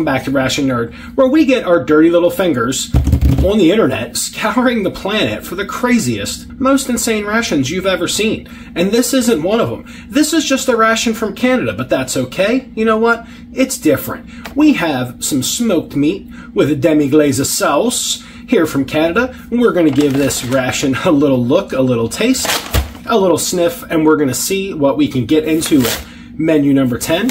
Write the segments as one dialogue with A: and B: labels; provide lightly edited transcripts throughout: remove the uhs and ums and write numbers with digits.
A: welcome back to Ration Nerd, where we get our dirty little fingers on the internet scouring the planet for the craziest, most insane rations you've ever seen. And this isn't one of them. This is just a ration from Canada, but that's okay. You know what? It's different. We have some smoked meat with a Demi Glace sauce here from Canada. We're going to give this ration a little look, a little taste, a little sniff, and we're going to see what we can get into it. Menu number 10.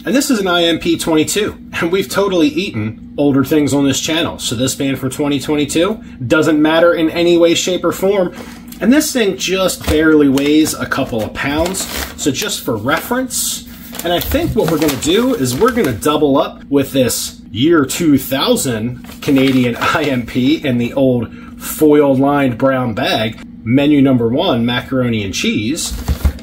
A: And this is an IMP 22, and we've totally eaten older things on this channel. So this being from 2022 doesn't matter in any way, shape, or form. And this thing just barely weighs a couple of pounds. So just for reference, and I think what we're going to do is we're going to double up with this year 2000 Canadian IMP in the old foil-lined brown bag, menu number 1, macaroni and cheese,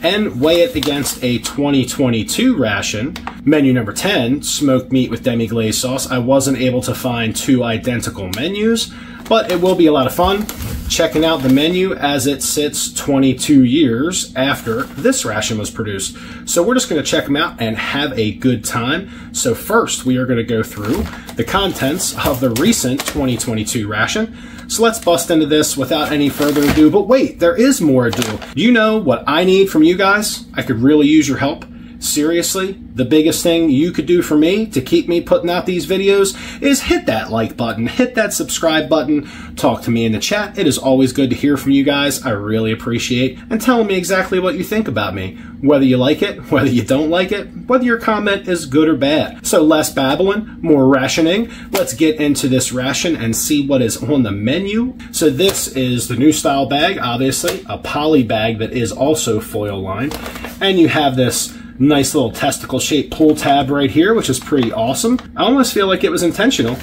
A: and weigh it against a 2022 ration, menu number 10, smoked meat with Demi Glace sauce. I wasn't able to find two identical menus, but it will be a lot of fun checking out the menu as it sits 22 years after this ration was produced. So we're just going to check them out and have a good time. So first, we are going to go through the contents of the recent 2022 ration. So let's bust into this without any further ado. But wait, there is more ado. You know what I need from you guys? I could really use your help. Seriously, the biggest thing you could do for me to keep me putting out these videos is hit that like button, hit that subscribe button, talk to me in the chat. It is always good to hear from you guys. I really appreciate and telling me exactly what you think about me. Whether you like it, whether you don't like it, whether your comment is good or bad. So less babbling, more rationing. Let's get into this ration and see what is on the menu. So this is the new style bag, obviously, a poly bag that is also foil lined. And you have this nice little testicle shaped pull tab right here, which is pretty awesome. I almost feel like it was intentional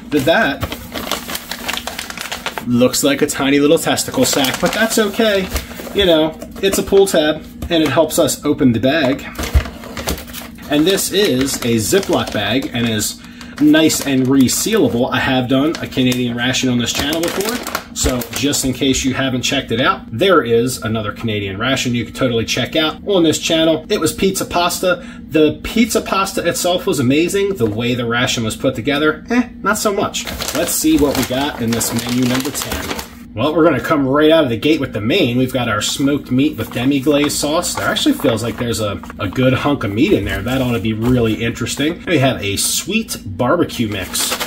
A: that looks like a tiny little testicle sack, but that's okay. You know, it's a pull tab and it helps us open the bag. And this is a Ziploc bag and is nice and resealable. I have done a Canadian ration on this channel before. So just in case you haven't checked it out, there is another Canadian ration you can totally check out on this channel. It was pizza pasta. The pizza pasta itself was amazing. The way the ration was put together, not so much. Let's see what we got in this menu number 10. Well, we're going to come right out of the gate with the main. We've got our smoked meat with Demi Glace sauce. There actually feels like there's a good hunk of meat in there. That ought to be really interesting. And we have a sweet barbecue mix.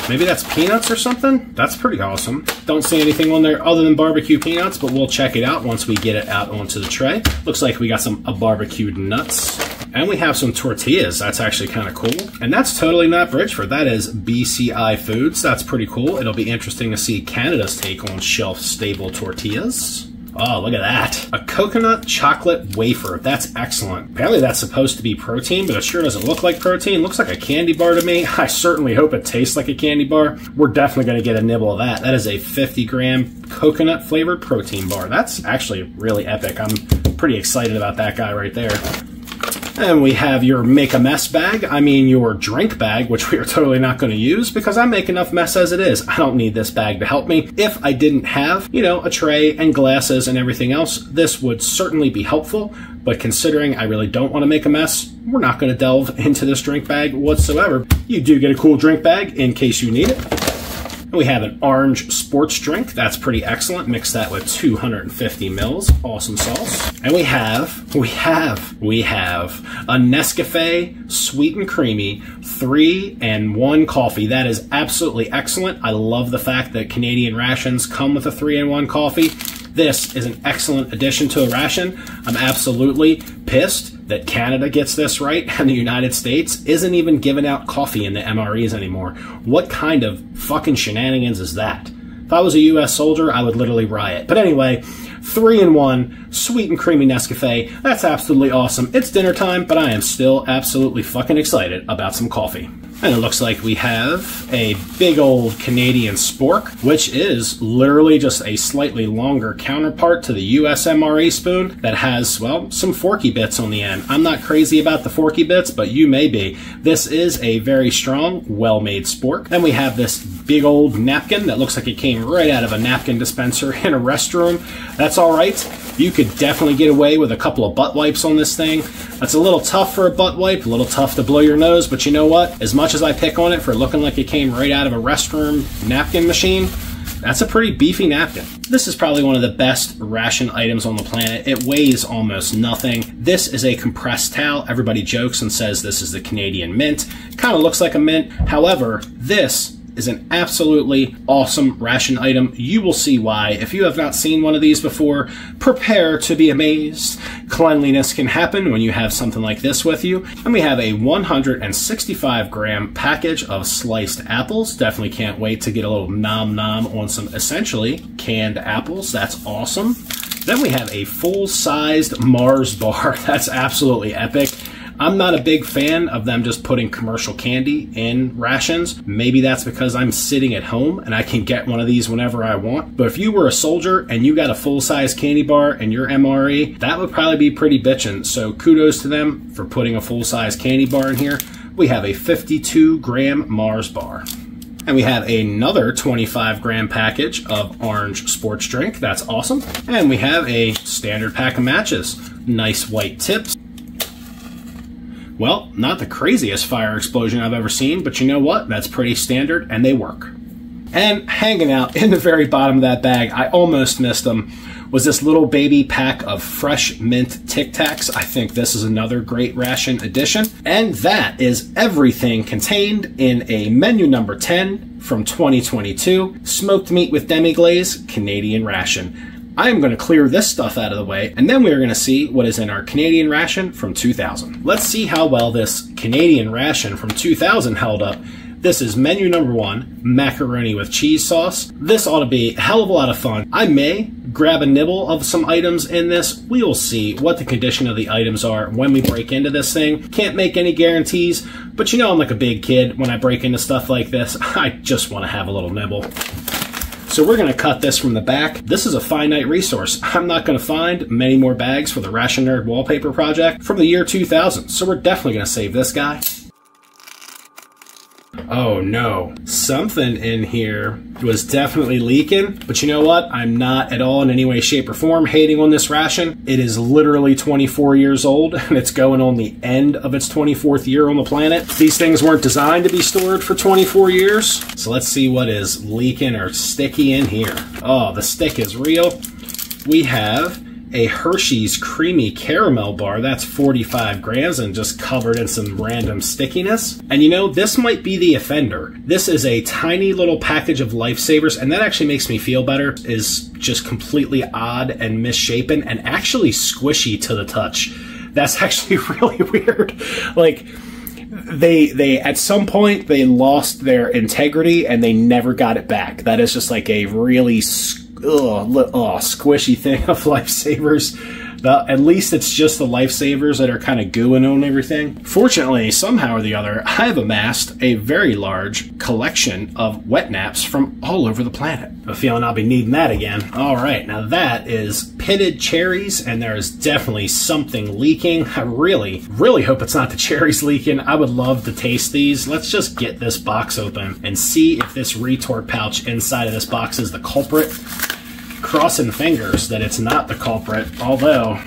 A: Maybe that's peanuts or something? That's pretty awesome. Don't see anything on there other than barbecue peanuts, but we'll check it out once we get it out onto the tray. Looks like we got some barbecued nuts. And we have some tortillas. That's actually kind of cool. And that's totally not Bridgeford. That is BCI Foods. That's pretty cool. It'll be interesting to see Canada's take on shelf-stable tortillas. Oh, look at that. A coconut chocolate wafer. That's excellent. Apparently that's supposed to be protein, but it sure doesn't look like protein. It looks like a candy bar to me. I certainly hope it tastes like a candy bar. We're definitely going to get a nibble of that. That is a 50-gram coconut flavored protein bar. That's actually really epic. I'm pretty excited about that guy right there. And we have your make a mess bag. I mean your drink bag, which we are totally not going to use because I make enough mess as it is. I don't need this bag to help me. If I didn't have, you know, a tray and glasses and everything else, this would certainly be helpful. But considering I really don't want to make a mess, we're not going to delve into this drink bag whatsoever. You do get a cool drink bag in case you need it. We have an orange sports drink. That's pretty excellent. Mix that with 250 mils. Awesome sauce. And we have a Nescafe sweet and creamy 3-in-1 coffee. That is absolutely excellent. I love the fact that Canadian rations come with a 3-in-1 coffee. This is an excellent addition to a ration. I'm absolutely pissed that Canada gets this right and the United States isn't even giving out coffee in the MREs anymore. What kind of fucking shenanigans is that? If I was a US soldier, I would literally riot. But anyway, 3-in-1, sweet and creamy Nescafe. That's absolutely awesome. It's dinner time, but I am still absolutely fucking excited about some coffee. And it looks like we have a big old Canadian spork, which is literally just a slightly longer counterpart to the US MRE spoon that has, well, some forky bits on the end. I'm not crazy about the forky bits, but you may be. This is a very strong, well-made spork. Then we have this big old napkin that looks like it came right out of a napkin dispenser in a restroom. That's all right. You could definitely get away with a couple of butt wipes on this thing. That's a little tough for a butt wipe, a little tough to blow your nose, but you know what? As much much as I pick on it for looking like it came right out of a restroom napkin machine, that's a pretty beefy napkin. This is probably one of the best ration items on the planet. It weighs almost nothing. This is a compressed towel. Everybody jokes and says this is the Canadian mint. Kind of looks like a mint. However, this is an absolutely awesome ration item. You will see why. If you have not seen one of these before, prepare to be amazed. Cleanliness can happen when you have something like this with you. And we have a 165-gram package of sliced apples. Definitely can't wait to get a little nom nom on some essentially canned apples. That's awesome. Then we have a full-sized Mars bar. That's absolutely epic. I'm not a big fan of them just putting commercial candy in rations. Maybe that's because I'm sitting at home and I can get one of these whenever I want. But if you were a soldier and you got a full-size candy bar in your MRE, that would probably be pretty bitchin'. So kudos to them for putting a full-size candy bar in here. We have a 52-gram Mars bar. And we have another 25-gram package of orange sports drink. That's awesome. And we have a standard pack of matches. Nice white tips. Well, not the craziest fire explosion I've ever seen, but you know what? That's pretty standard, and they work. And hanging out in the very bottom of that bag, I almost missed them, was this little baby pack of fresh mint Tic Tacs. I think this is another great ration addition. And that is everything contained in a menu number 10 from 2022, smoked meat with Demi Glace, Canadian ration. I am going to clear this stuff out of the way, and then we are going to see what is in our Canadian ration from 2000. Let's see how well this Canadian ration from 2000 held up. This is menu number 1, macaroni with cheese sauce. This ought to be a hell of a lot of fun. I may grab a nibble of some items in this. We will see what the condition of the items are when we break into this thing. Can't make any guarantees, but you know I'm like a big kid when I break into stuff like this. I just want to have a little nibble. So we're going to cut this from the back. This is a finite resource. I'm not going to find many more bags for the Ration Nerd wallpaper project from the year 2000. So we're definitely going to save this guy. Oh no, something in here was definitely leaking, but you know what? I'm not at all in any way, shape, or form hating on this ration. It is literally 24 years old, and it's going on the end of its 24th year on the planet. These things weren't designed to be stored for 24 years, so let's see what is leaking or sticky in here. Oh, the stick is real. We have a Hershey's Creamy Caramel Bar. That's 45 grams and just covered in some random stickiness. And you know, this might be the offender. This is a tiny little package of Lifesavers, and that actually makes me feel better. Is just completely odd and misshapen and actually squishy to the touch. That's actually really weird. Like, they at some point they lost their integrity and they never got it back. That is just like a really squishy thing of Lifesavers. At least it's just the Lifesavers that are kind of gooing on everything. Fortunately, somehow or the other, I have amassed a very large collection of wet naps from all over the planet. I have a feeling I'll be needing that again. All right, now that is pitted cherries, and there is definitely something leaking. I really, really hope it's not the cherries leaking. I would love to taste these. Let's just get this box open and see if this retort pouch inside of this box is the culprit. Crossing fingers that it's not the culprit, although,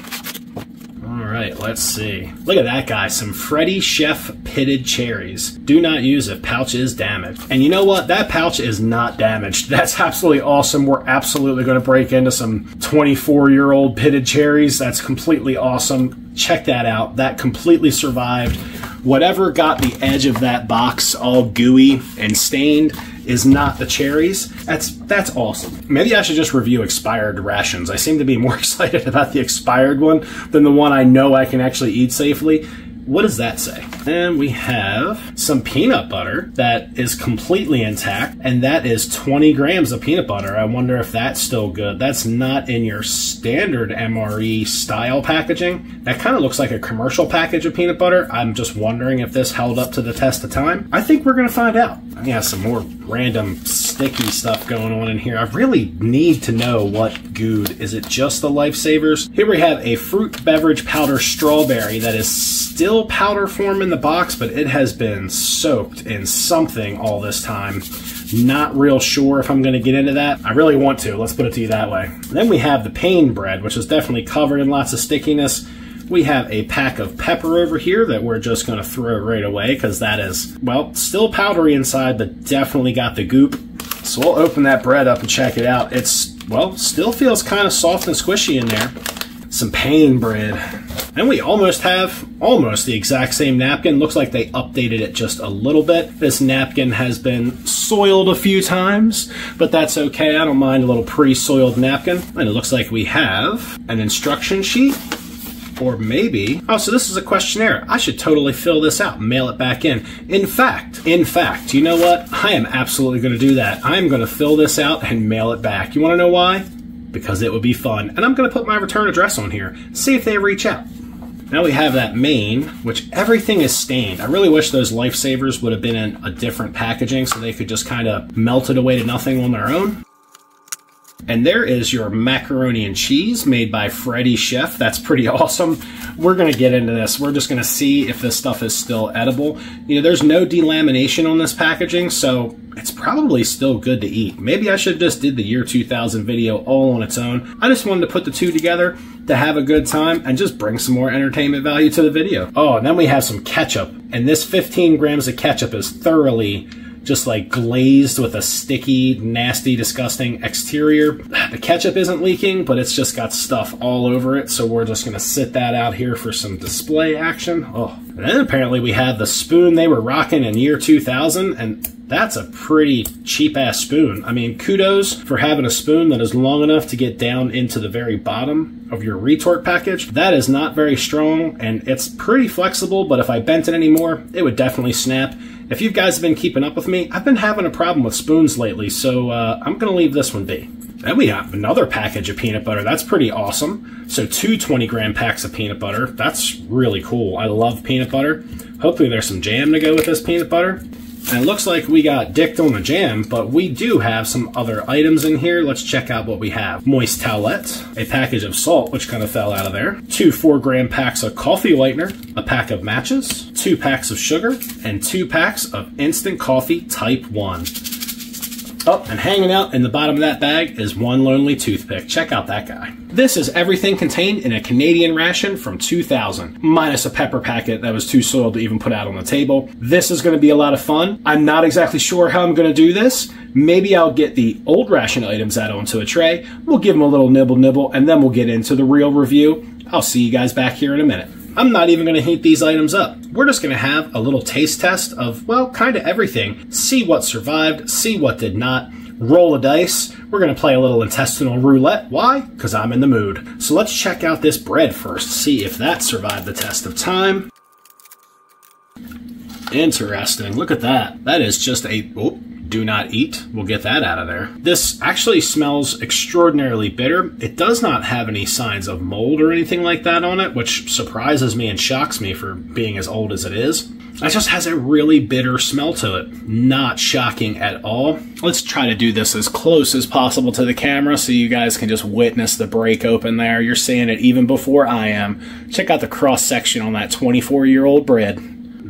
A: all right, let's see. Look at that guy, some Freddy Chef pitted cherries. Do not use if pouch is damaged. And you know what? That pouch is not damaged. That's absolutely awesome. We're absolutely going to break into some 24-year-old pitted cherries. That's completely awesome. Check that out. That completely survived. Whatever got the edge of that box all gooey and stained is not the cherries. That's awesome. Maybe I should just review expired rations. I seem to be more excited about the expired one than the one I know I can actually eat safely. What does that say? And we have some peanut butter that is completely intact, and that is 20 grams of peanut butter. I wonder if that's still good. That's not in your standard MRE style packaging. That kind of looks like a commercial package of peanut butter. I'm just wondering if this held up to the test of time. I think we're gonna find out. I got some more random sticky stuff going on in here. I really need to know what gooed. Is it just the Lifesavers? Here we have a fruit beverage powder strawberry that is still powder form in the box, but it has been soaked in something all this time. Not real sure if I'm going to get into that. I really want to. Let's put it to you that way. Then we have the pain bread, which is definitely covered in lots of stickiness. We have a pack of pepper over here that we're just going to throw right away because that is, well, still powdery inside, but definitely got the goop. So we'll open that bread up and check it out. It's, well, still feels kind of soft and squishy in there. Some pain bread. And we almost have almost the exact same napkin. Looks like they updated it just a little bit. This napkin has been soiled a few times, but that's okay. I don't mind a little pre-soiled napkin. And it looks like we have an instruction sheet. Or maybe, oh, so this is a questionnaire. I should totally fill this out and mail it back in. In fact, you know what? I am absolutely going to do that. I am going to fill this out and mail it back. You want to know why? Because it would be fun. And I'm going to put my return address on here. See if they reach out. Now we have that main, which everything is stained. I really wish those lifesavers would have been in a different packaging so they could just kind of melt it away to nothing on their own. And there is your macaroni and cheese made by Freddy Chef. That's pretty awesome. We're going to get into this. We're just going to see if this stuff is still edible. You know, there's no delamination on this packaging, so it's probably still good to eat. Maybe I should have just did the year 2000 video all on its own. I just wanted to put the two together to have a good time and just bring some more entertainment value to the video. Oh, and then we have some ketchup. And this 15 grams of ketchup is thoroughly just like glazed with a sticky, nasty, disgusting exterior. The ketchup isn't leaking, but it's just got stuff all over it, so we're just gonna sit that out here for some display action. Oh, and then apparently we have the spoon they were rocking in year 2000, and that's a pretty cheap-ass spoon. I mean, kudos for having a spoon that is long enough to get down into the very bottom of your retort package. That is not very strong, and it's pretty flexible, but if I bent it anymore, it would definitely snap. If you guys have been keeping up with me, I've been having a problem with spoons lately, so I'm going to leave this one be. Then we have another package of peanut butter. That's pretty awesome. So 2 20-gram packs of peanut butter. That's really cool. I love peanut butter. Hopefully there's some jam to go with this peanut butter. And it looks like we got dicked on the jam, but we do have some other items in here. Let's check out what we have. Moist towelette, a package of salt, which kind of fell out of there, 2 4-gram packs of coffee lightener, a pack of matches, 2 packs of sugar, and 2 packs of instant coffee type 1. Oh, and hanging out in the bottom of that bag is one lonely toothpick. Check out that guy. This is everything contained in a Canadian ration from 2000, minus a pepper packet that was too soiled to even put out on the table. This is going to be a lot of fun. I'm not exactly sure how I'm going to do this. Maybe I'll get the old ration items out onto a tray. We'll give them a little nibble, and then we'll get into the real review. I'll see you guys back here in a minute. I'm not even going to heat these items up. We're just going to have a little taste test of, well, kind of everything. See what survived, see what did not. Roll a dice. We're going to play a little intestinal roulette. Why? Because I'm in the mood. So let's check out this bread first, see if that survived the test of time. Interesting. Look at that. That is just a... Oh, do not eat. We'll get that out of there. This actually smells extraordinarily bitter. It does not have any signs of mold or anything like that on it, which surprises me and shocks me for being as old as it is. It just has a really bitter smell to it. Not shocking at all. Let's try to do this as close as possible to the camera so you guys can just witness the break open there. You're seeing it even before I am. Check out the cross section on that 24-year-old bread.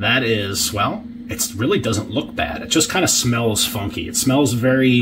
A: That is, well, it really doesn't look bad. It just kind of smells funky. It smells very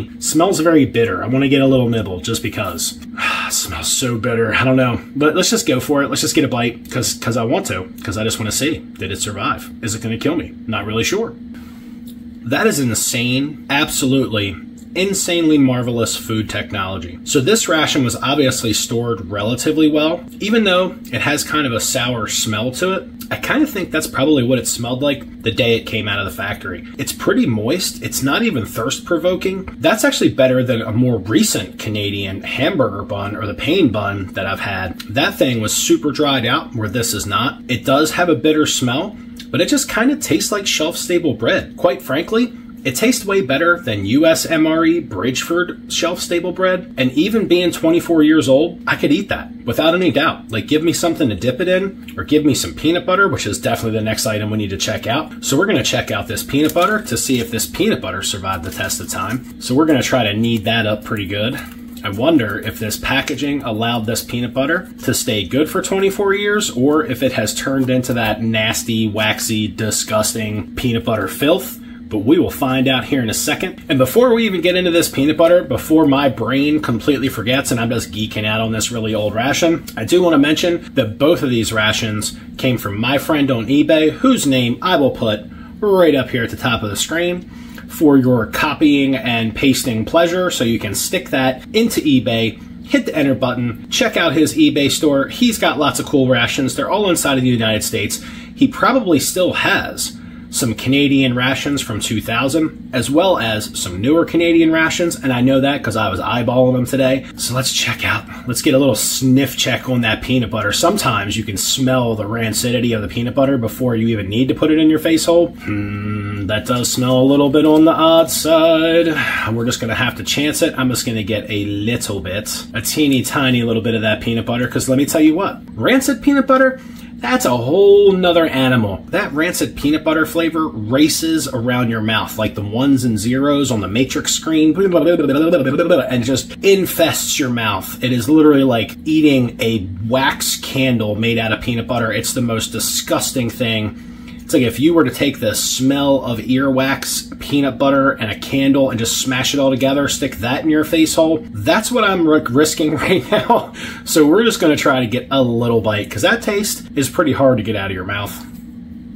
A: bitter. I want to get a little nibble just because. It smells so bitter. I don't know. But let's just go for it. Let's just get a bite because I want to. Because I just want to see. Did it survive? Is it going to kill me? Not really sure. That is insane. Absolutely insanely marvelous food technology. So this ration was obviously stored relatively well. Even though it has kind of a sour smell to it, I kind of think that's probably what it smelled like the day it came out of the factory. It's pretty moist. It's not even thirst-provoking. That's actually better than a more recent Canadian hamburger bun or the pain bun that I've had. That thing was super dried out where this is not. It does have a bitter smell, but it just kind of tastes like shelf-stable bread. Quite frankly, it tastes way better than USMRE Bridgeford shelf-stable bread, and even being 24 years old, I could eat that without any doubt. Like, give me something to dip it in, or give me some peanut butter, which is definitely the next item we need to check out. So we're going to check out this peanut butter to see if this peanut butter survived the test of time. So we're going to try to knead that up pretty good. I wonder if this packaging allowed this peanut butter to stay good for 24 years, or if it has turned into that nasty, waxy, disgusting peanut butter filth. but we will find out here in a second. And before we even get into this peanut butter, before my brain completely forgets and I'm just geeking out on this really old ration, I do want to mention that both of these rations came from my friend on eBay, whose name I will put right up here at the top of the screen for your copying and pasting pleasure, so you can stick that into eBay, hit the enter button, check out his eBay store. He's got lots of cool rations. They're all inside of the United States. He probably still has some Canadian rations from 2000, as well as some newer Canadian rations, and I know that because I was eyeballing them today. So let's check out, let's get a little sniff check on that peanut butter. Sometimes you can smell the rancidity of the peanut butter before you even need to put it in your face hole. That does smell a little bit on the odd side. We're just gonna have to chance it. I'm just gonna get a little bit, a teeny tiny little bit of that peanut butter, because let me tell you what, rancid peanut butter, that's a whole nother animal. That rancid peanut butter flavor races around your mouth like the ones and zeros on the Matrix screen and just infests your mouth. It is literally like eating a wax candle made out of peanut butter. It's the most disgusting thing. It's like if you were to take the smell of earwax, peanut butter, and a candle and just smash it all together, stick that in your face hole. That's what I'm risking right now. So we're just going to try to get a little bite, because that taste is pretty hard to get out of your mouth.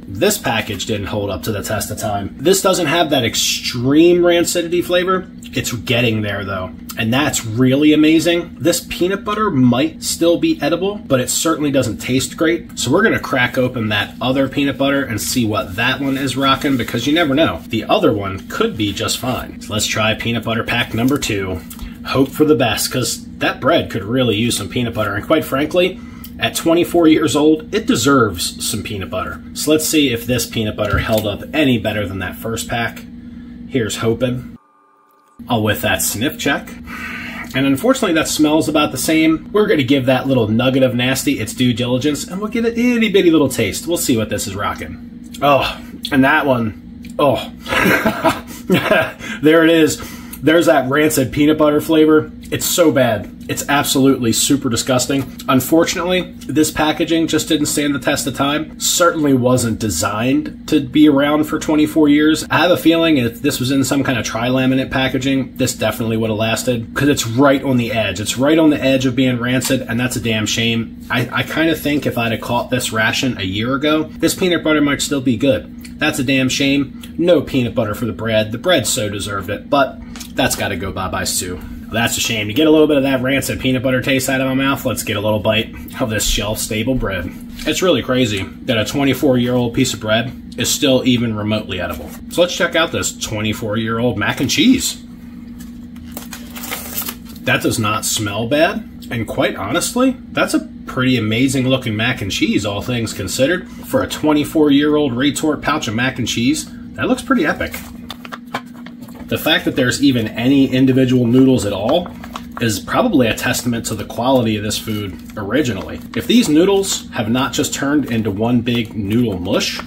A: This package didn't hold up to the test of time. This doesn't have that extreme rancidity flavor. It's getting there though, and that's really amazing. This peanut butter might still be edible, but it certainly doesn't taste great. So we're gonna crack open that other peanut butter and see what that one is rocking, because you never know. The other one could be just fine. So let's try peanut butter pack number 2. Hope for the best, because that bread could really use some peanut butter, and quite frankly, at 24 years old, it deserves some peanut butter. So let's see if this peanut butter held up any better than that first pack. Here's hoping. I'll with that sniff check. And unfortunately, that smells about the same. We're going to give that little nugget of nasty its due diligence, and we'll get an itty bitty little taste. We'll see what this is rocking. Oh, and that one. Oh, there it is. There's that rancid peanut butter flavor. It's so bad. It's absolutely super disgusting. Unfortunately, this packaging just didn't stand the test of time. Certainly wasn't designed to be around for 24 years. I have a feeling if this was in some kind of tri-laminate packaging, this definitely would have lasted, because it's right on the edge. It's right on the edge of being rancid, and that's a damn shame. I kind of think if I'd have caught this ration a year ago, this peanut butter might still be good. That's a damn shame. No peanut butter for the bread. The bread so deserved it, but that's got to go bye-byes too. That's a shame. To get a little bit of that rancid peanut butter taste out of my mouth, let's get a little bite of this shelf-stable bread. It's really crazy that a 24-year-old piece of bread is still even remotely edible. So let's check out this 24-year-old mac and cheese. That does not smell bad, and quite honestly, that's a pretty amazing looking mac and cheese, all things considered. For a 24-year-old retort pouch of mac and cheese, that looks pretty epic. The fact that there's even any individual noodles at all is probably a testament to the quality of this food originally. If these noodles have not just turned into one big noodle mush,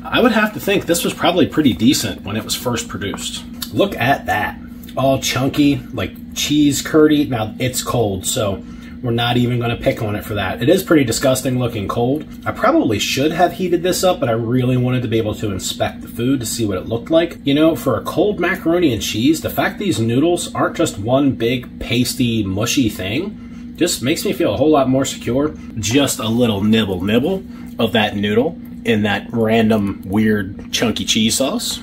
A: I would have to think this was probably pretty decent when it was first produced. Look at that. All chunky, like cheese curdy. Now, it's cold, so we're not even going to pick on it for that. It is pretty disgusting looking cold. I probably should have heated this up, but I really wanted to be able to inspect the food to see what it looked like. You know, for a cold macaroni and cheese, the fact these noodles aren't just one big pasty, mushy thing just makes me feel a whole lot more secure. Just a little nibble of that noodle in that random, weird, chunky cheese sauce.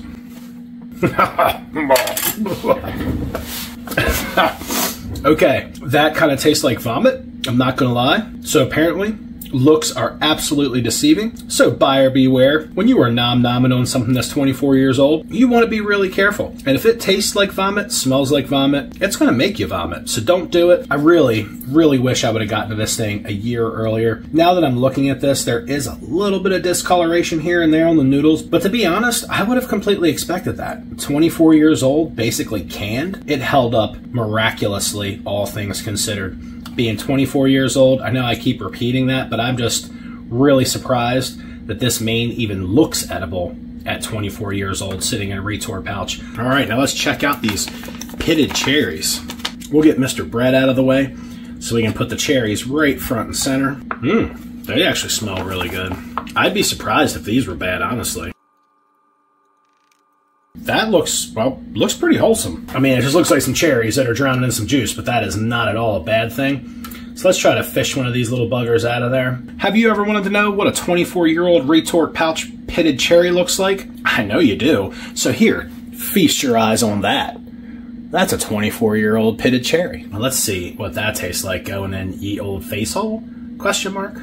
A: Okay, that kind of tastes like vomit, I'm not gonna lie. So apparently, looks are absolutely deceiving. So buyer beware. When you are nom-nomming on something that's 24 years old, you want to be really careful. And if it tastes like vomit, smells like vomit, it's gonna make you vomit. So don't do it. I really, really wish I would have gotten to this thing a year earlier. Now that I'm looking at this, there is a little bit of discoloration here and there on the noodles, but to be honest, I would have completely expected that. 24 years old, basically canned. It held up miraculously, all things considered. Being 24 years old, I know I keep repeating that, but I'm just really surprised that this main even looks edible at 24 years old, sitting in a retort pouch. All right, now let's check out these pitted cherries. We'll get Mr. Bread out of the way so we can put the cherries right front and center. They actually smell really good. I'd be surprised if these were bad, honestly. That looks, well, looks pretty wholesome. I mean, it just looks like some cherries that are drowning in some juice, but that is not at all a bad thing. So let's try to fish one of these little buggers out of there. Have you ever wanted to know what a 24-year-old retort pouch pitted cherry looks like? I know you do. So here, feast your eyes on that. That's a 24-year-old pitted cherry. Well, let's see what that tastes like going in ye old face hole? Question mark?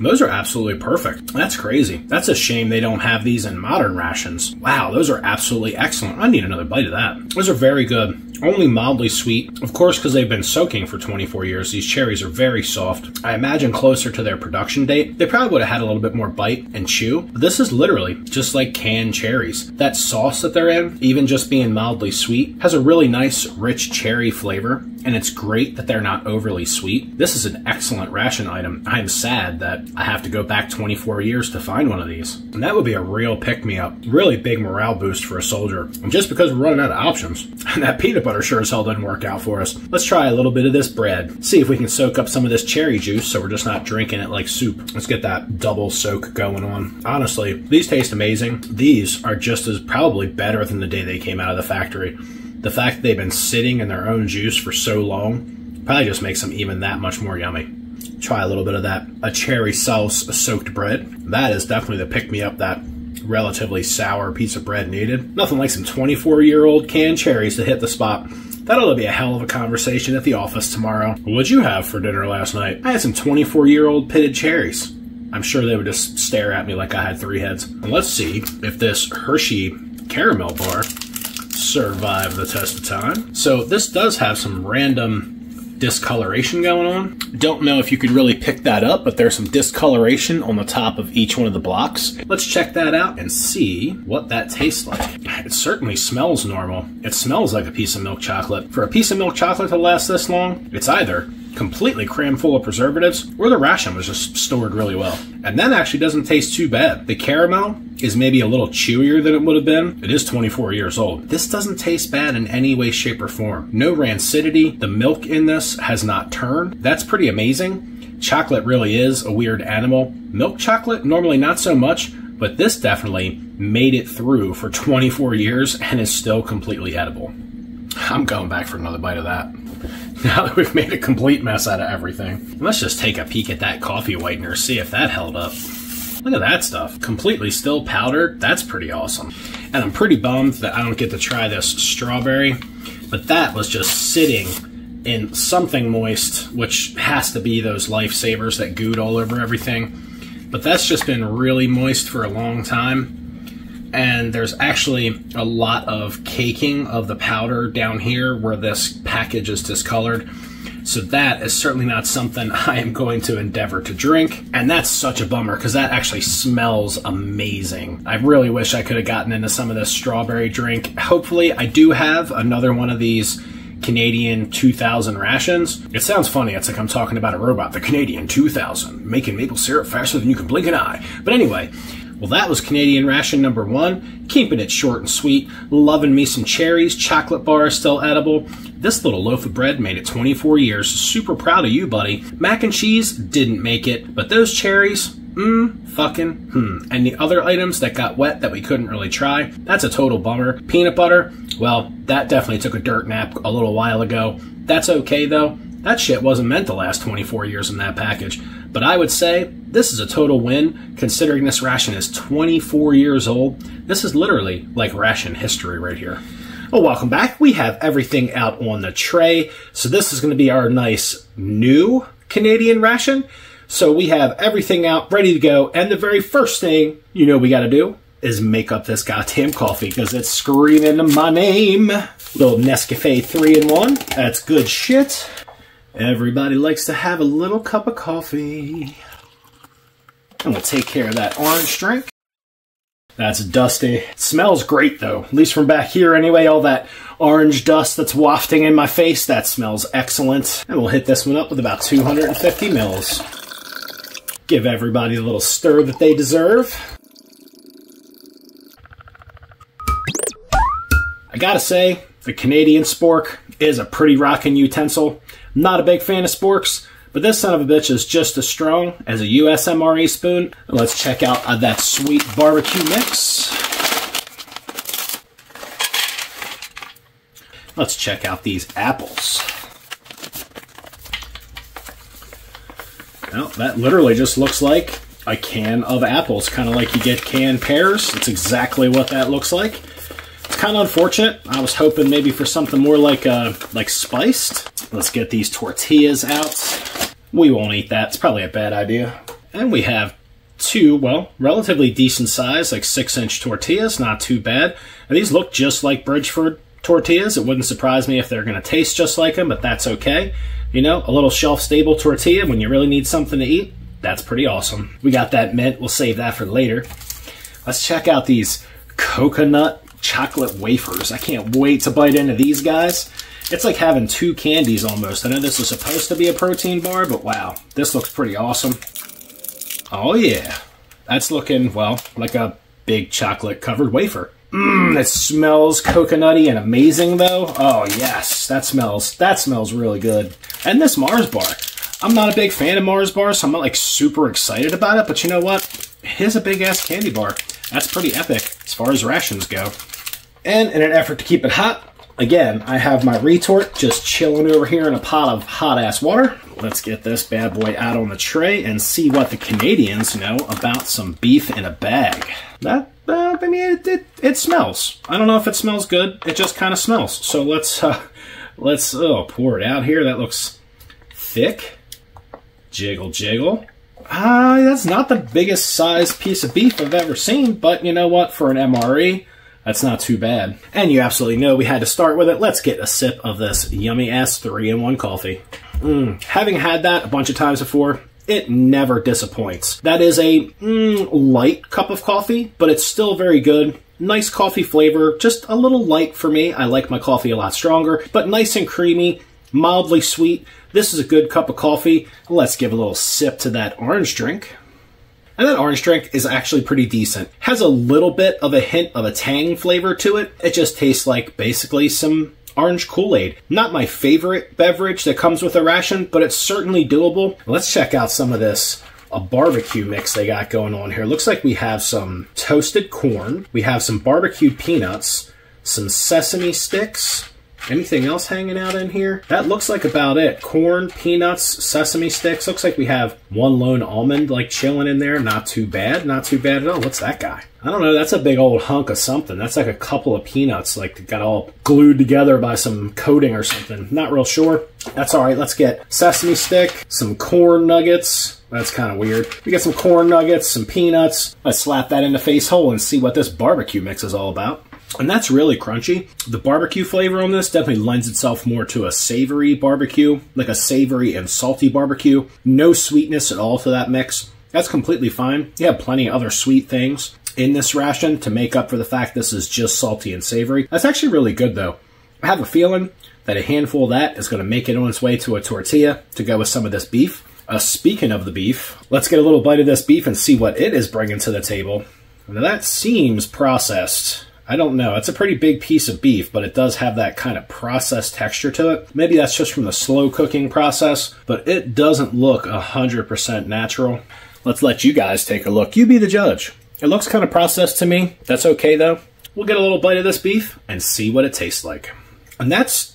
A: Those are absolutely perfect. That's crazy. That's a shame they don't have these in modern rations. Wow, those are absolutely excellent. I need another bite of that. Those are very good. Only mildly sweet. Of course, because they've been soaking for 24 years, these cherries are very soft. I imagine closer to their production date, they probably would have had a little bit more bite and chew. But this is literally just like canned cherries. That sauce that they're in, even just being mildly sweet, has a really nice, rich cherry flavor. And it's great that they're not overly sweet. This is an excellent ration item. I'm sad that I have to go back 24 years to find one of these. And that would be a real pick-me-up. Really big morale boost for a soldier. And just because we're running out of options. And that peanut butter sure as hell doesn't work out for us. Let's try a little bit of this bread. See if we can soak up some of this cherry juice so we're just not drinking it like soup. Let's get that double soak going on. Honestly, these taste amazing. These are just as probably better than the day they came out of the factory. The fact that they've been sitting in their own juice for so long probably just makes them even that much more yummy. Try a little bit of that, a cherry sauce soaked bread. That is definitely the pick-me-up that relatively sour piece of bread needed. Nothing like some 24-year-old canned cherries to hit the spot. That'll be a hell of a conversation at the office tomorrow. What'd you have for dinner last night? I had some 24-year-old pitted cherries. I'm sure they would just stare at me like I had 3 heads. And let's see if this Hershey caramel bar survive the test of time. So this does have some random discoloration going on. Don't know if you could really pick that up, but there's some discoloration on the top of each one of the blocks. Let's check that out and see what that tastes like. It certainly smells normal. It smells like a piece of milk chocolate. For a piece of milk chocolate to last this long, it's either completely crammed full of preservatives, or the ration was just stored really well. And that actually doesn't taste too bad. The caramel is maybe a little chewier than it would have been. It is 24 years old. This doesn't taste bad in any way, shape, or form. No rancidity. The milk in this has not turned. That's pretty amazing. Chocolate really is a weird animal. Milk chocolate, normally not so much, but this definitely made it through for 24 years and is still completely edible. I'm going back for another bite of that. Now that we've made a complete mess out of everything. Let's just take a peek at that coffee whitener, see if that held up. Look at that stuff. Completely still powdered. That's pretty awesome. And I'm pretty bummed that I don't get to try this strawberry, but that was just sitting in something moist, which has to be those lifesavers that gooed all over everything. But that's just been really moist for a long time. And there's actually a lot of caking of the powder down here where this package is discolored. So that is certainly not something I am going to endeavor to drink. And that's such a bummer because that actually smells amazing. I really wish I could have gotten into some of this strawberry drink. Hopefully I do have another one of these Canadian 2000 rations. It sounds funny. It's like I'm talking about a robot. The Canadian 2000, making maple syrup faster than you can blink an eye. But anyway, well, that was Canadian ration number 1. Keeping it short and sweet. Loving me some cherries. Chocolate bar is still edible. This little loaf of bread made it 24 years. Super proud of you, buddy. Mac and cheese didn't make it, but those cherries, And the other items that got wet that we couldn't really try, that's a total bummer. Peanut butter, well, that definitely took a dirt nap a little while ago. That's okay, though. That shit wasn't meant to last 24 years in that package. But I would say this is a total win, considering this ration is 24 years old. This is literally like ration history right here. Well, welcome back. We have everything out on the tray. So this is going to be our nice new Canadian ration. So we have everything out, ready to go. And the very first thing you know we got to do is make up this goddamn coffee because it's screaming my name. Little Nescafe 3-in-1. That's good shit. Everybody likes to have a little cup of coffee. And we'll take care of that orange drink. That's dusty. It smells great though, at least from back here anyway. All that orange dust that's wafting in my face, that smells excellent. And we'll hit this one up with about 250 mils. Give everybody a little stir that they deserve. I gotta say, the Canadian spork is a pretty rockin' utensil. Not a big fan of sporks, but this son of a bitch is just as strong as a USMRE spoon. Let's check out that sweet barbecue mix. Let's check out these apples. Well, that literally just looks like a can of apples, kind of like you get canned pears. That's exactly what that looks like. It's kind of unfortunate. I was hoping maybe for something more like spiced. Let's get these tortillas out. We won't eat that. It's probably a bad idea. And we have two, well, relatively decent size, like 6-inch tortillas. Not too bad. And these look just like Bridgeford tortillas. It wouldn't surprise me if they're going to taste just like them, but that's okay. You know, a little shelf-stable tortilla when you really need something to eat. That's pretty awesome. We got that mint. We'll save that for later. Let's check out these coconut chocolate wafers. I can't wait to bite into these guys. It's like having two candies almost. I know this is supposed to be a protein bar, but wow, this looks pretty awesome. Oh yeah, that's looking, well, like a big chocolate covered wafer. It smells coconutty and amazing though. Oh yes, that smells really good. And this Mars bar, I'm not a big fan of Mars bars, so I'm not like super excited about it, but you know what? It is a big ass candy bar. That's pretty epic as far as rations go. And in an effort to keep it hot, again, I have my retort just chilling over here in a pot of hot ass water. Let's get this bad boy out on the tray and see what the Canadians know about some beef in a bag. That, I mean, it smells. I don't know if it smells good. It just kind of smells. So let's pour it out here. That looks thick. Jiggle, jiggle. That's not the biggest size piece of beef I've ever seen, but you know what? For an MRE, that's not too bad. And you absolutely know we had to start with it. Let's get a sip of this yummy-ass 3-in-1 coffee. Having had that a bunch of times before, it never disappoints. That is a light cup of coffee, but it's still very good. Nice coffee flavor, just a little light for me. I like my coffee a lot stronger, but nice and creamy, mildly sweet. This is a good cup of coffee. Let's give a little sip to that orange drink. And that orange drink is actually pretty decent. Has a little bit of a hint of a tang flavor to it. It just tastes like basically some orange Kool-Aid. Not my favorite beverage that comes with a ration, but it's certainly doable. Let's check out some of this a barbecue mix they got going on here. Looks like we have some toasted corn. We have some barbecued peanuts, some sesame sticks. Anything else hanging out in here? That looks like about it. Corn, peanuts, sesame sticks. Looks like we have one lone almond like chilling in there. Not too bad. Not too bad at all. What's that guy? I don't know. That's a big old hunk of something. That's like a couple of peanuts like got all glued together by some coating or something. Not real sure. That's all right. Let's get sesame stick, some corn nuggets. That's kind of weird. We got some corn nuggets, some peanuts. Let's slap that in the face hole and see what this barbecue mix is all about. And that's really crunchy. The barbecue flavor on this definitely lends itself more to a savory barbecue, like a savory and salty barbecue. No sweetness at all to that mix. That's completely fine. You have plenty of other sweet things in this ration to make up for the fact this is just salty and savory. That's actually really good though. I have a feeling that a handful of that is going to make it on its way to a tortilla to go with some of this beef. Speaking of the beef, let's get a little bite of this beef and see what it is bringing to the table. Now that seems processed. I don't know. It's a pretty big piece of beef, but it does have that kind of processed texture to it. Maybe that's just from the slow cooking process, but it doesn't look 100% natural. Let's let you guys take a look. You be the judge. It looks kind of processed to me. That's okay though. We'll get a little bite of this beef and see what it tastes like. And that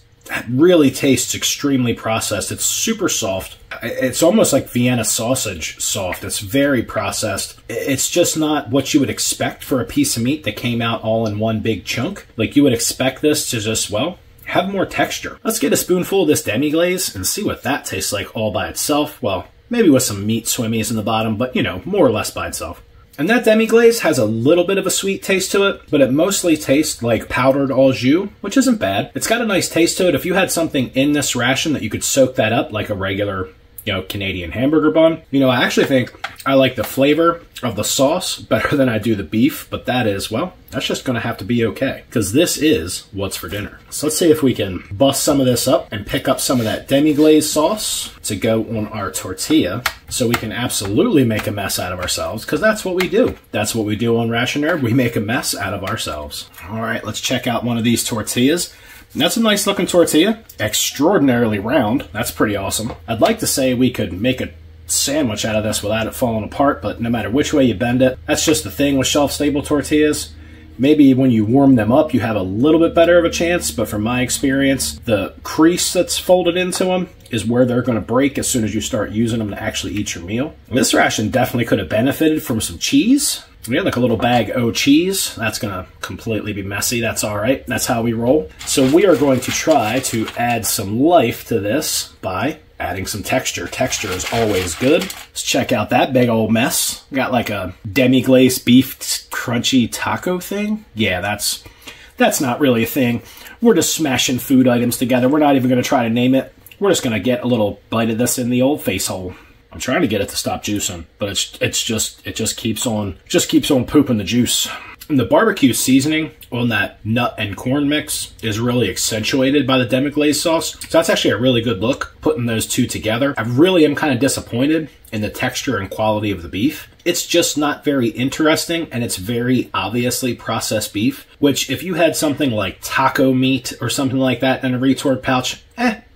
A: really tastes extremely processed. It's super soft. It's almost like Vienna sausage soft. It's very processed. It's just not what you would expect for a piece of meat that came out all in one big chunk. Like you would expect this to just, well, have more texture. Let's get a spoonful of this Demi Glace and see what that tastes like all by itself. Well, maybe with some meat swimmies in the bottom, but you know, more or less by itself. And that Demi Glace has a little bit of a sweet taste to it, but it mostly tastes like powdered au jus, which isn't bad. It's got a nice taste to it. If you had something in this ration that you could soak that up like a regular, you know, Canadian hamburger bun, you know, I actually think I like the flavor of the sauce better than I do the beef, but that is, well, that's just going to have to be okay, because this is what's for dinner. So let's see if we can bust some of this up and pick up some of that demi-glaze sauce to go on our tortilla, so we can absolutely make a mess out of ourselves, because that's what we do. That's what we do on Ration Nerd. We make a mess out of ourselves. All right, let's check out one of these tortillas. And that's a nice looking tortilla, extraordinarily round. That's pretty awesome. I'd like to say we could make a sandwich out of this without it falling apart, but no matter which way you bend it, that's just the thing with shelf-stable tortillas. Maybe when you warm them up, you have a little bit better of a chance, but from my experience, the crease that's folded into them is where they're going to break as soon as you start using them to actually eat your meal. This ration definitely could have benefited from some cheese. We had like a little bag of cheese. That's going to completely be messy. That's all right. That's how we roll. So we are going to try to add some life to this by adding some texture. Texture is always good. Let's check out that big old mess. Got like a Demi Glace beef crunchy taco thing. Yeah, that's not really a thing. We're just smashing food items together. We're not even going to try to name it. We're just going to get a little bite of this in the old face hole. I'm trying to get it to stop juicing, but it just keeps on pooping the juice. And the barbecue seasoning on that nut and corn mix is really accentuated by the Demi Glace sauce. So that's actually a really good look, putting those two together. I really am kind of disappointed in the texture and quality of the beef. It's just not very interesting, and it's very obviously processed beef, which if you had something like taco meat or something like that in a retort pouch,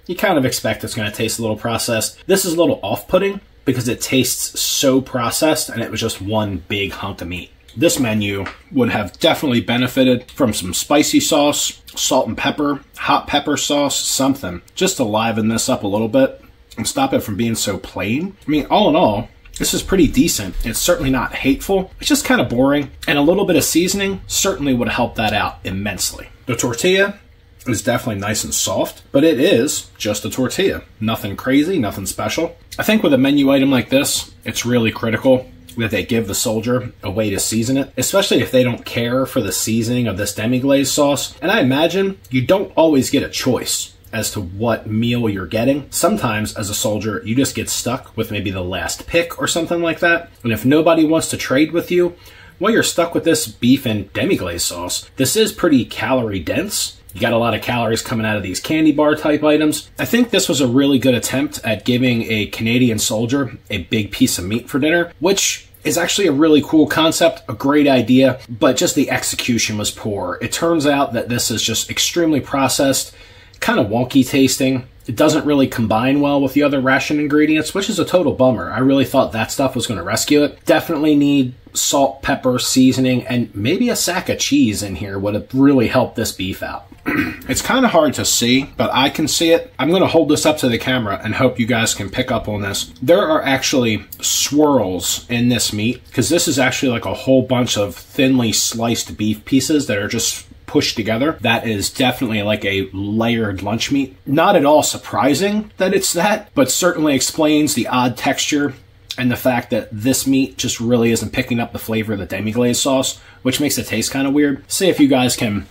A: you kind of expect it's going to taste a little processed. This is a little off-putting because it tastes so processed and it was just one big hunk of meat. This menu would have definitely benefited from some spicy sauce, salt and pepper, hot pepper sauce, something, just to liven this up a little bit and stop it from being so plain. I mean, all in all, this is pretty decent. It's certainly not hateful. It's just kind of boring, and a little bit of seasoning certainly would help that out immensely. The tortilla is definitely nice and soft, but it is just a tortilla. Nothing crazy, nothing special. I think with a menu item like this, it's really critical that they give the soldier a way to season it, especially if they don't care for the seasoning of this Demi Glace sauce. And I imagine you don't always get a choice as to what meal you're getting. Sometimes as a soldier, you just get stuck with maybe the last pick or something like that. And if nobody wants to trade with you, well, you're stuck with this beef and Demi Glace sauce. This is pretty calorie dense. You got a lot of calories coming out of these candy bar type items. I think this was a really good attempt at giving a Canadian soldier a big piece of meat for dinner, which is actually a really cool concept, a great idea, but just the execution was poor. It turns out that this is just extremely processed, kind of wonky tasting. It doesn't really combine well with the other ration ingredients, which is a total bummer. I really thought that stuff was going to rescue it. Definitely need salt, pepper, seasoning, and maybe a sack of cheese in here would have really helped this beef out. It's kind of hard to see, but I can see it. I'm going to hold this up to the camera and hope you guys can pick up on this. There are actually swirls in this meat, because this is actually like a whole bunch of thinly sliced beef pieces that are just pushed together. That is definitely like a layered lunch meat. Not at all surprising that it's that, but certainly explains the odd texture and the fact that this meat just really isn't picking up the flavor of the Demi Glace sauce, which makes it taste kind of weird. See if you guys can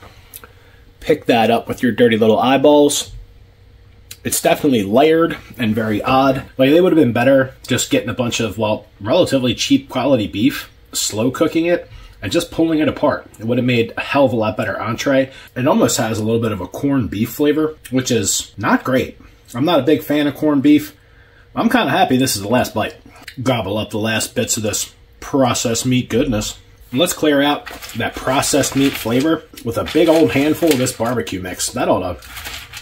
A: pick that up with your dirty little eyeballs. It's definitely layered and very odd. Like, they would have been better just getting a bunch of, well, relatively cheap quality beef, slow cooking it, and just pulling it apart. It would have made a hell of a lot better entree. It almost has a little bit of a corned beef flavor, which is not great. I'm not a big fan of corned beef. I'm kind of happy this is the last bite. Gobble up the last bits of this processed meat goodness. And let's clear out that processed meat flavor with a big old handful of this barbecue mix. That ought to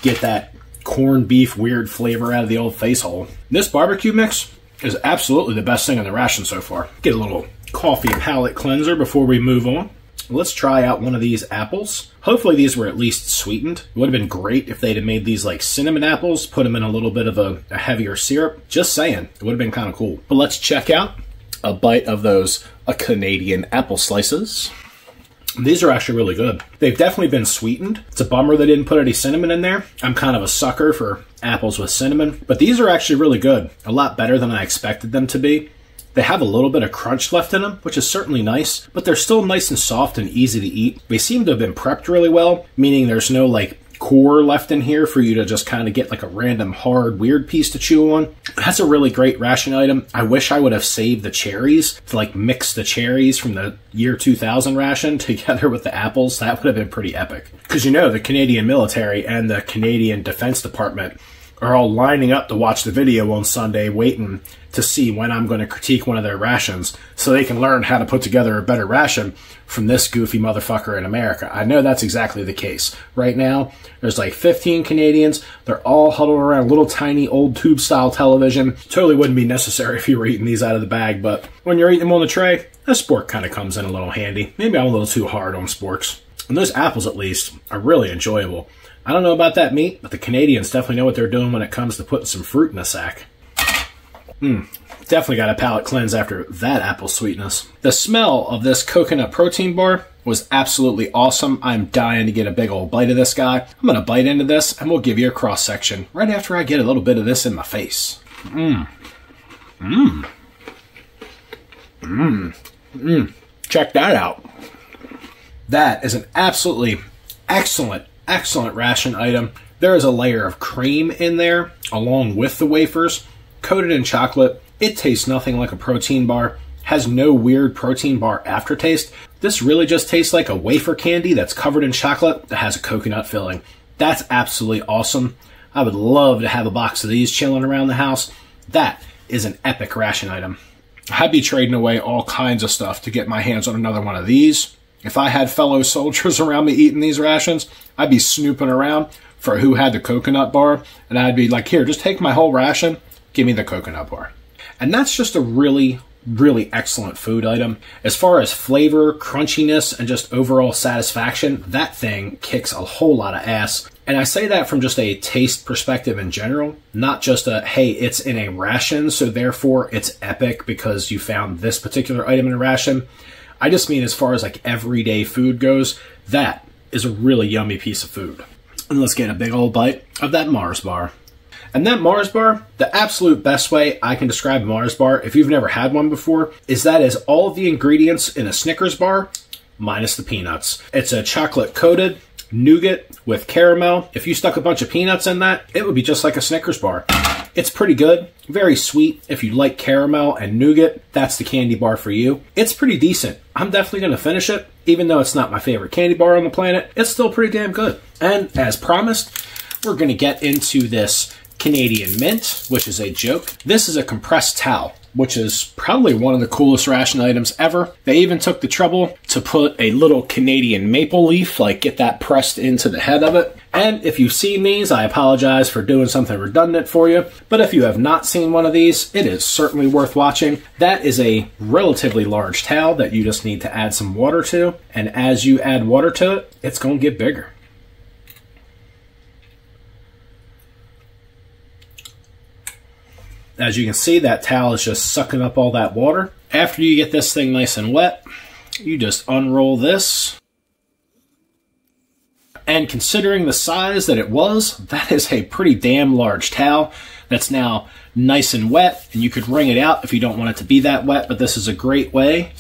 A: get that corned beef weird flavor out of the old face hole. This barbecue mix is absolutely the best thing in the ration so far. Get a little coffee palate cleanser before we move on. Let's try out one of these apples. Hopefully these were at least sweetened. It would have been great if they'd have made these like cinnamon apples, put them in a little bit of a heavier syrup. Just saying, it would have been kind of cool. But let's check out a bite of those Canadian apple slices. These are actually really good. They've definitely been sweetened. It's a bummer they didn't put any cinnamon in there. I'm kind of a sucker for apples with cinnamon, but these are actually really good. A lot better than I expected them to be. They have a little bit of crunch left in them, which is certainly nice, but they're still nice and soft and easy to eat. They seem to have been prepped really well, meaning there's no like core left in here for you to just kind of get like a random hard weird piece to chew on. That's a really great ration item. I wish I would have saved the cherries to like mix the cherries from the year 2000 ration together with the apples. That would have been pretty epic. Because you know the Canadian military and the Canadian Defense Department are all lining up to watch the video on Sunday, waiting to see when I'm going to critique one of their rations so they can learn how to put together a better ration from this goofy motherfucker in America. I know that's exactly the case. Right now, there's like 15 Canadians. They're all huddled around a little tiny old tube-style television. Totally wouldn't be necessary if you were eating these out of the bag, but when you're eating them on the tray, A spork kind of comes in a little handy. Maybe I'm a little too hard on sporks. And those apples, at least, are really enjoyable. I don't know about that meat, but the Canadians definitely know what they're doing when it comes to putting some fruit in a sack. Definitely got a palate cleanse after that apple sweetness. The smell of this coconut protein bar was absolutely awesome. I'm dying to get a big old bite of this guy. I'm going to bite into this, and we'll give you a cross-section right after I get a little bit of this in my face. Check that out. That is an absolutely excellent ration item. There is a layer of cream in there, along with the wafers, coated in chocolate. It tastes nothing like a protein bar, has no weird protein bar aftertaste. This really just tastes like a wafer candy that's covered in chocolate that has a coconut filling. That's absolutely awesome. I would love to have a box of these chilling around the house. That is an epic ration item. I'd be trading away all kinds of stuff to get my hands on another one of these. If I had fellow soldiers around me eating these rations, I'd be snooping around for who had the coconut bar, and I'd be like, here, just take my whole ration, give me the coconut bar. And that's just a really excellent food item. As far as flavor, crunchiness, and just overall satisfaction, that thing kicks a whole lot of ass. And I say that from just a taste perspective in general, not just a, hey, it's in a ration, so therefore it's epic because you found this particular item in a ration. I just mean as far as like everyday food goes, that is a really yummy piece of food. And let's get a big old bite of that Mars bar. And that Mars bar, the absolute best way I can describe Mars bar, if you've never had one before, is that is all of the ingredients in a Snickers bar, minus the peanuts. It's a chocolate coated nougat with caramel. If you stuck a bunch of peanuts in that, it would be just like a Snickers bar. It's pretty good, very sweet. If you like caramel and nougat, that's the candy bar for you. It's pretty decent. I'm definitely going to finish it. Even though it's not my favorite candy bar on the planet, it's still pretty damn good. And as promised, we're going to get into this Canadian mint, which is a joke. This is a compressed towel, which is probably one of the coolest ration items ever. They even took the trouble to put a little Canadian maple leaf, like get that pressed into the head of it. And if you've seen these, I apologize for doing something redundant for you. But if you have not seen one of these, it is certainly worth watching. That is a relatively large towel that you just need to add some water to. And as you add water to it, it's going to get bigger. As you can see, that towel is just sucking up all that water. After you get this thing nice and wet, you just unroll this. And considering the size that it was, that is a pretty damn large towel that's now nice and wet. And you could wring it out if you don't want it to be that wet, but this is a great way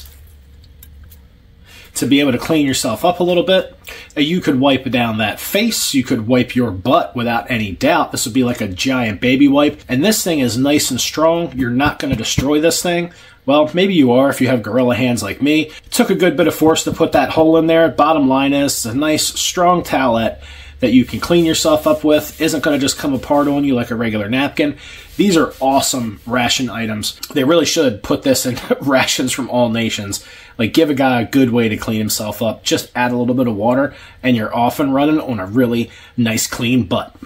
A: to be able to clean yourself up a little bit. You could wipe down that face. You could wipe your butt without any doubt. This would be like a giant baby wipe. And this thing is nice and strong. You're not going to destroy this thing. Well, maybe you are if you have gorilla hands like me. It took a good bit of force to put that hole in there. Bottom line is, it's a nice, strong towelette that you can clean yourself up with. Isn't going to just come apart on you like a regular napkin. These are awesome ration items. They really should put this in rations from all nations. Like, give a guy a good way to clean himself up. Just add a little bit of water, and you're off and running on a really nice, clean butt.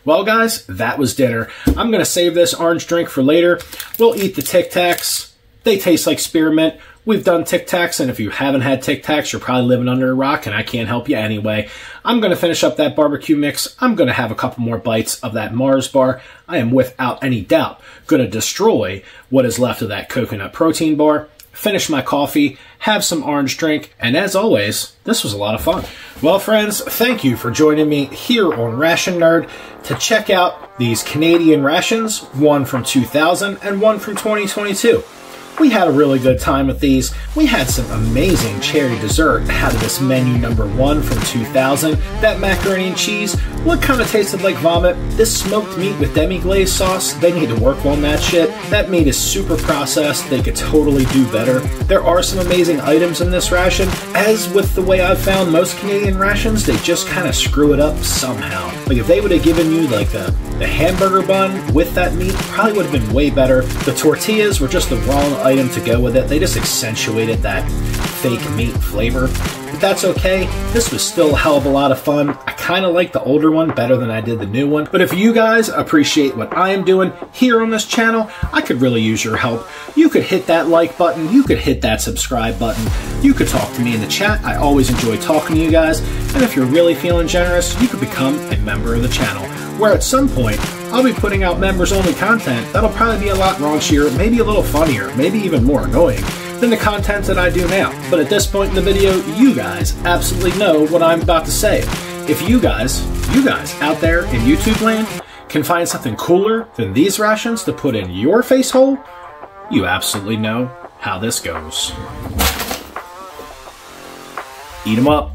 A: Well, guys, that was dinner. I'm going to save this orange drink for later. We'll eat the Tic Tacs. They taste like spearmint. We've done Tic Tacs, and if you haven't had Tic Tacs, you're probably living under a rock, and I can't help you anyway. I'm going to finish up that barbecue mix. I'm going to have a couple more bites of that Mars bar. I am without any doubt going to destroy what is left of that coconut protein bar, finish my coffee, have some orange drink, and as always, this was a lot of fun. Well, friends, thank you for joining me here on Ration Nerd to check out these Canadian rations, one from 2000 and one from 2022. We had a really good time with these. We had some amazing cherry dessert out of this menu #1 from 2000. That macaroni and cheese, what kind of tasted like vomit? This smoked meat with Demi Glace sauce, they need to work on that shit. That meat is super processed. They could totally do better. There are some amazing items in this ration. As with the way I've found most Canadian rations, they just kind of screw it up somehow. Like if they would have given you like the The hamburger bun with that meat probably would have been way better. The tortillas were just the wrong item to go with it. They just accentuated that fake meat flavor. But that's okay. This was still a hell of a lot of fun. I kind of like the older one better than I did the new one. But if you guys appreciate what I am doing here on this channel, I could really use your help. You could hit that like button. You could hit that subscribe button. You could talk to me in the chat. I always enjoy talking to you guys. And if you're really feeling generous, you could become a member of the channel, where at some point, I'll be putting out members-only content that'll probably be a lot raunchier, maybe a little funnier, maybe even more annoying than the content that I do now. But at this point in the video, you guys absolutely know what I'm about to say. If you guys out there in YouTube land can find something cooler than these rations to put in your face hole, you absolutely know how this goes. Eat 'em up.